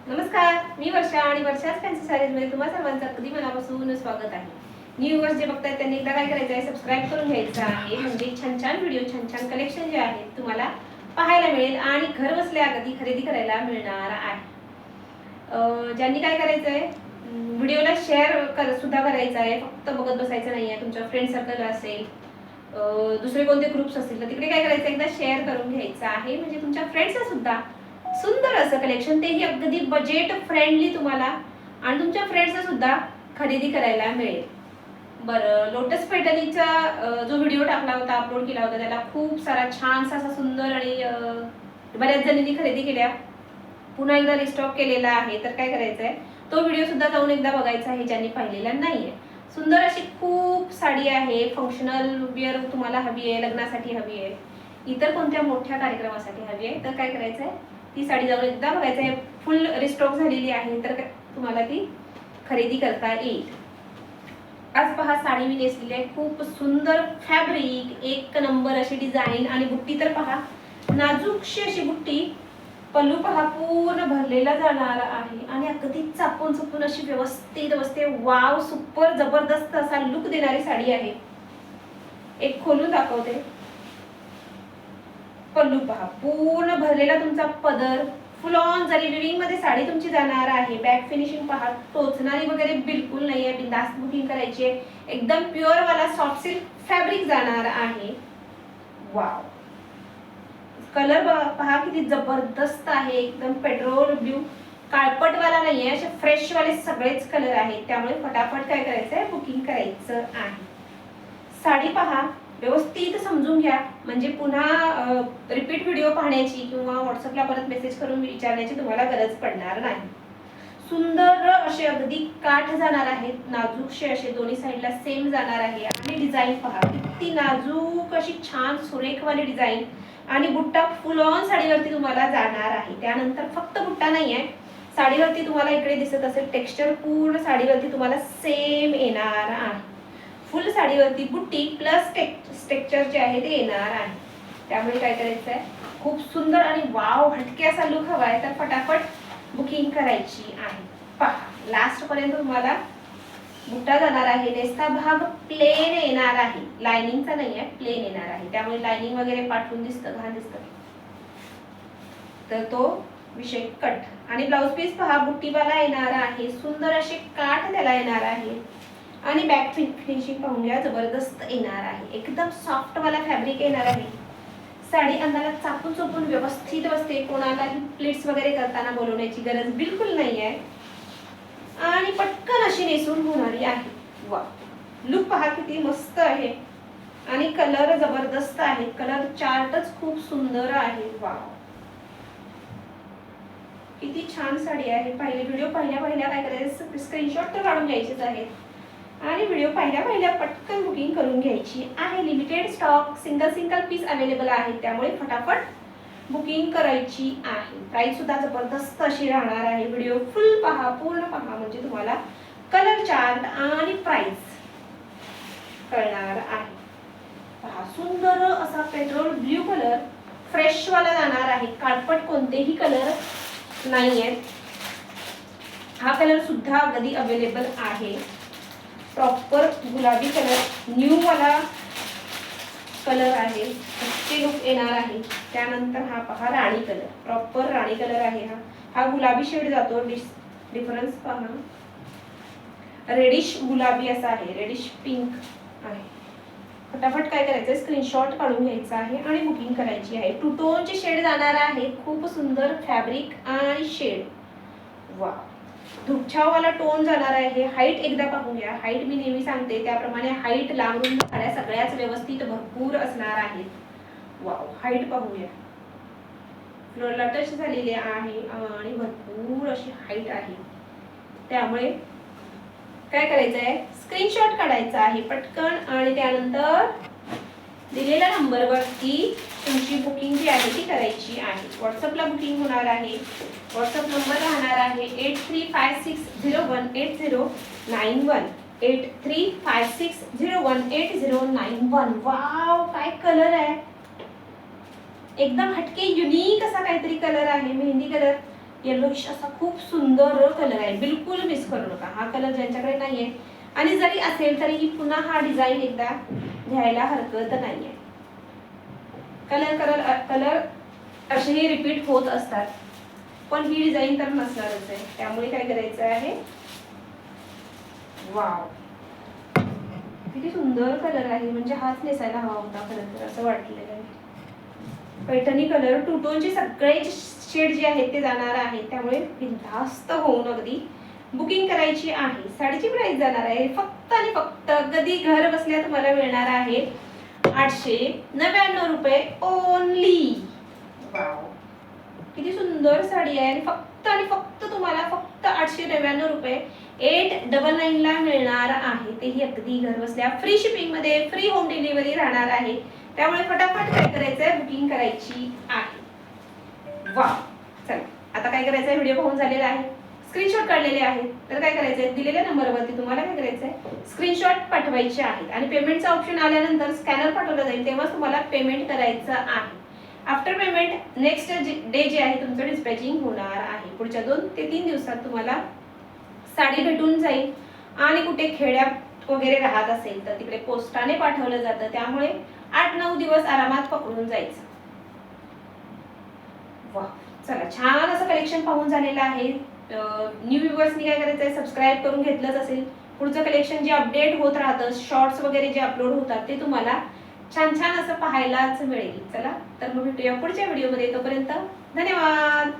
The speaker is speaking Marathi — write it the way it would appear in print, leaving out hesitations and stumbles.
नमस्कार, मी वर्षा आणि वर्षाच फॅन्सी साडीजमध्ये तुम्हा सर्वांचं अगदी मनापासून स्वागत आहे. न्यू व्ह्यूअर्स जे बघतायत त्यांनी एकदा काय करायचं आहे, सबस्क्राईब करून घ्यायचं आहे. म्हणजे छान छान व्हिडिओ, छान छान कलेक्शन जे आहेत तुम्हाला पाहायला मिळेल आणि घर बसल्या अगदी खरेदी करायला मिळणार आहे. ज्यांनी काय करायचं आहे, व्हिडिओला शेअर सुद्धा करायचं आहे, फक्त बघत बसायचं नाही आहे. तुमच्या फ्रेंड सर्कल असेल, दुसरे कोणते ग्रुप्स असतील तर तिकडे काय करायचं, एकदा शेअर करून घ्यायचं आहे. म्हणजे तुमच्या फ्रेंड्सला सुद्धा सुंदर असं कलेक्शन, तेही अगदी बजेट फ्रेंडली तुम्हाला आणि तुमच्या फ्रेंड्सला सुद्धा खरेदी करायला मिळेल. बरं, लोटस पैठणीचा जो व्हिडिओ टाकला होता, अपलोड केला होता, त्याला खूप सारा छानसा असा सुंदर आणि बऱ्याच जणींनी खरेदी केल्या. पुन्हा एकदा रिस्टॉक केलेला आहे. तर काय करायचं आहे, तो व्हिडिओ सुद्धा जाऊन एकदा बघायचा आहे ज्यांनी पाहिलेला नाहीये. सुंदर अशी खूप साडी आहे, फंक्शनल वेअर तुम्हाला हवी आहे, लग्नासाठी हवी आहे, इतर कोणत्या मोठ्या कार्यक्रमासाठी हवी आहे, तर काय करायचं आहे, ती साडी जाऊन एकदा बघायचं आहे. फुल रिस्टॉक झालेली आहे, तर तुम्हाला ती खरेदी करता येईल. आज पहा, साडी मी नेसलेली आहे, खूप सुंदर फॅब्रिक, एक नंबर अशी डिझाईन आणि बुट्टी तर पहा, नाजूकशी अशी बुट्टी. पल्लू पहा पूर्ण भरलेला जाणार आहे आणि अगदी चापून चुपून अशी व्यवस्थित बसते. वाव, सुपर जबरदस्त असा लुक देणारी साडी आहे. एक खोलून दाखवते. पल्लू पहा पूर्ण भरलेला तुमचा पदर, फुल ऑन जरी विविंग मध्ये साडी तुमची जाणार आहे. बॅक फिनिशिंग पहा, टोचणारी वगैरे बिलकुल नाहीये. बिंदास्त बुकिंग करायची आहे. एकदम प्युअर वाला सॉफ्ट सिल्क फॅब्रिक जाणार आहे. वाव, कलर पहा किती जबरदस्त आहे. एकदम पेट्रोल ब्ल्यू, काळपटवाला नाहीये, असे फ्रेश वाले सगळेच कलर आहेत. त्यामुळे फटाफट काय करायचंय, बुकिंग करायचं आहे. साडी पहा, व्यवस्थित समजून घ्या, म्हणजे पुन्हा रिपीट व्हिडिओ पाहण्याची किंवा व्हॉट्सअपला परत मेसेज करून विचारण्याची तुम्हाला गरज पडणार नाही. सुंदर असे अगदी काठ जाणार आहेत, नाजूकशे असे दोन्ही साईडला सेम जाणार आहे. आणि डिझाईन पहा किती नाजूक अशी छान सुरेखवाली डिझाईन आणि बुट्टा फुल ऑन साडीवरती तुम्हाला जाणार आहे. त्यानंतर फक्त बुट्टा नाही आहे, साडीवरती तुम्हाला इकडे दिसत असेल टेक्स्चर पूर्ण साडीवरती तुम्हाला सेम येणार आहे. फुल साडीवरती बुट्टी प्लस टेक्स्चर जे आहे ते येणार आहे. त्यामुळे काय करायचं आहे, खूप सुंदर आणि वाव हटके असा लुक हवा आहे, तर फटाफट बुकिंग करायची आहे. पहा, लास्ट पर्यंत तुम्हाला बुट्टा जाणार आहे. नेसता भाग प्लेन येणार आहे, लाइनिंगचा नाही आहे, प्लेन येणार आहे. त्यामुळे लाइनिंग वगैरे पाठवून दिसतं, घाण दिसतं, तर तो विषय कट. आणि ब्लाउज पीस पहा, बुट्टीवाला येणार आहे, सुंदर असे काठ त्याला येणार आहे. आणि बॅक फिनिशिंग पाहून घ्या, जबरदस्त येणार आहे. एकदम सॉफ्ट वाला फॅब्रिक येणार आहे. साडी अंगाला चापून चोपून व्यवस्थित बसते. कोणालाही प्लेट्स वगैरे करताना बोलवण्याची गरज बिलकुल नाही आहे आणि पटकन अशी नेसून होणारी आहे. वा, लुक पहा किती मस्त आहे आणि कलर जबरदस्त आहे. कलर चार्टच खूप सुंदर आहे. वा, किती छान साडी आहे. पहिले व्हिडिओ पहिल्या काय करायचं, स्क्रीनशॉट तर काढून घ्यायचेच आहेत आणि व्हिडिओ पहिल्या पटकन बुकिंग करून घ्यायची आहे. Limited stock, single piece available आहे, त्यामुळे फटाफट बुकिंग करायची आहे. प्राइस सुद्धा जबरदस्त अशी राहणार आहे. व्हिडिओ फुल पहा, पूर्ण पहा, म्हणजे तुम्हाला कलर चार्ट आणि प्राइस कळणार आहे. पहा, सुंदर असा पेट्रोल ब्ल्यू कलर फ्रेश वाला जाणार आहे. काळपट कोणतेही कलर नाहीयेत. हा कलर सुद्धा अगदी अवेलेबल आहे. प्रॉपर गुलाबी कलर, न्यू वाला कलर आहे, अच्छे लुक येणार आहे. त्यानंतर हा पहा, राणी कलर, प्रॉपर राणी कलर आहे. हा गुलाबी शेड जातो. डिफरन्स पहा, रेडिश गुलाबी असा आहे, रेडिश पिंक आहे. फटाफट काय करायचं, स्क्रीनशॉट काढून घ्यायचा आहे आणि बुकिंग करायची आहे. टू टोनचे शेड जाणार आहे. खूप सुंदर फॅब्रिक आणि शेड. वा, धुपछाववाला टोन जाणार आहे. हाईट एकदा पाहूया. हाईट मी नेहमी सांगते त्याप्रमाणे हाईट लांबून साड्या सगळ्याच व्यवस्थित भरपूर असणार आहेत. वाव, हाईट पाहूया. फ्लोरला टच झालेली आहे आणि भरपूर अशी हाईट आहे. त्यामुळे काय करायचं आहे, स्क्रीनशॉट काढायचा आहे पटकन आणि त्यानंतर दिलेल्या नंबरवरती तुमची बुकिंग जी आहे ती करायची आहे. व्हॉट्सअपला बुकिंग होणार आहे. व्हॉट्सअप नंबर राहणार आहे 8356018091, 8356018091. वाव, काय कलर आहे, एकदम हटके युनिक असा काहीतरी कलर आहे. मेहंदी कलर, येलोइश असा खूप सुंदर कलर आहे, बिलकुल मिस करू नका. हा कलर ज्यांच्याकडे नाहीये आणि जरी असेल तरीही पुन्हा हा डिझाईन एकदा घ्यायला हरकत नाहीये. कलर कलर कलर असेही रिपीट होत असतात, पण ही डिझाईन तर नसणारच आहे. त्यामुळे काय करायचं आहे, वाव किती सुंदर कलर आहे. म्हणजे हाच नेसायला हवा होता खरं तर, असं वाटलेलं आहे. पैठणी कलर टू टोनचे सगळे शेड जे आहेत ते जाणार आहेत, त्यामुळे बिनधास्त होऊन अगदी बुकिंग करायची आहे. साडीची प्राइस जाणार आहे फक्त आणि फक्त अगदी घर बसल्या तुम्हाला मिळणार आहे 899 रुपये ओनली. वाव किती सुंदर साडी आहे आणि फक्त आणि फक्त तुम्हाला फक्त 899 रुपये 899 ला मिळणार आहे. तेही अगदी घर बसल्या, फ्री शिपिंग मध्ये, फ्री होम डिलिव्हरी राहणार आहे. त्यामुळे फटाफट काय करायचंय, बुकिंग करायची आहे. वा चला आता काय करायचंय, व्हिडिओ पाहून झालेला आहे, स्क्रीनशॉट काढलेले आहेत, तर काय करायचंय, दिलेल्या नंबरवरती तुम्हाला काय करायचंय, स्क्रीनशॉट पाठवायचे आहेत आणि पेमेंटचा ऑप्शन आल्यानंतर स्कॅनर पाठवला जाईल, तेव्हाच तुम्हाला पेमेंट करायचं आहे. आफ्टर पेमेंट नेक्स्ट डे जे आहे तुमचं डिस्पॅचिंग होणार आहे. पुढच्या 2 ते 3 दिवसात तुम्हाला साडी भेटून जाईल. आणि कुठे खेड्यात वगैरे राहत असेल तर तिकडे पोस्टाने पाठवलं जातं, त्यामुळे 8-9 दिवस आरामात पकडून जायचं. वा चला छान असं कलेक्शन पाहून झालेलं आहे. न्यू व्ह्यूअर्सनी काय करायचंय, सबस्क्राईब करून घेतलंच असेल. पुढचं कलेक्शन जे अपडेट होत राहतं, शॉर्ट्स वगैरे जे अपलोड होतात ते तुम्हाला छान छान असं पाहायलाच मिळेल. चला तर मग भेटूया पुढच्या व्हिडिओमध्ये. तोपर्यंत धन्यवाद.